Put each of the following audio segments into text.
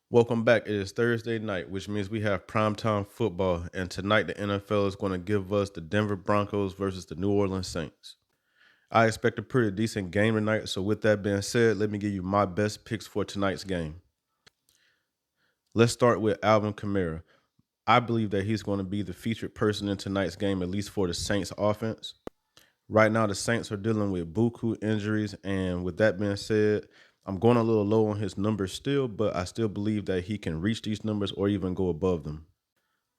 Welcome back. It is Thursday night, which means we have primetime football. And tonight, the NFL is going to give us the Denver Broncos versus the New Orleans Saints. I expect a pretty decent game tonight. So, with that being said, let me give you my best picks for tonight's game. Let's start with Alvin Kamara. I believe that he's going to be the featured person in tonight's game, at least for the Saints offense. Right now, the Saints are dealing with buku injuries, and with that being said, I'm going a little low on his numbers still, but I still believe that he can reach these numbers or even go above them.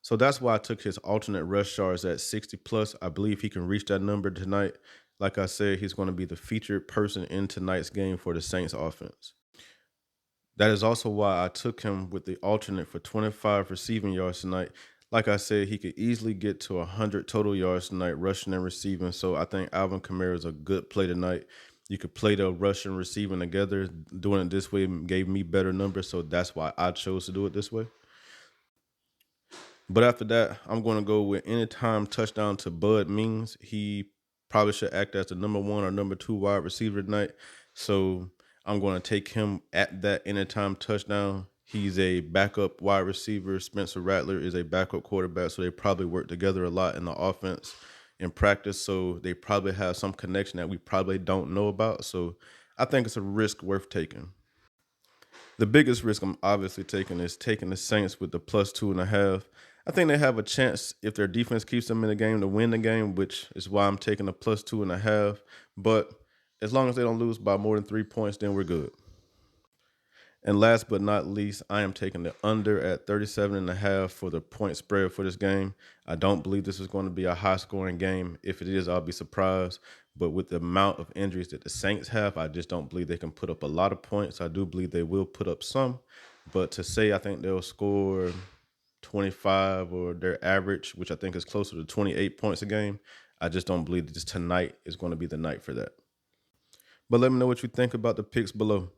So that's why I took his alternate rush yards at 60 plus. I believe he can reach that number tonight. Like I said, he's going to be the featured person in tonight's game for the Saints offense. That is also why I took him with the alternate for 25 receiving yards tonight. Like I said, he could easily get to 100 total yards tonight, rushing and receiving. So I think Alvin Kamara is a good play tonight. You could play the rushing and receiving together. Doing it this way gave me better numbers, so that's why I chose to do it this way. But after that, I'm going to go with anytime touchdown to Bud Means. He probably should act as the number one or number two wide receiver tonight. So I'm going to take him at that anytime touchdown. He's a backup wide receiver. Spencer Rattler is a backup quarterback. So they probably work together a lot in the offense in practice. So they probably have some connection that we probably don't know about. So I think it's a risk worth taking. The biggest risk I'm obviously taking is taking the Saints with the +2.5. I think they have a chance if their defense keeps them in the game to win the game, which is why I'm taking the +2.5. But as long as they don't lose by more than 3 points, then we're good. And last but not least, I am taking the under at 37.5 for the point spread for this game. I don't believe this is going to be a high scoring game. If it is, I'll be surprised. But with the amount of injuries that the Saints have, I just don't believe they can put up a lot of points. I do believe they will put up some. But to say I think they'll score 25 or their average, which I think is closer to 28 points a game, I just don't believe that this tonight is going to be the night for that. But let me know what you think about the picks below.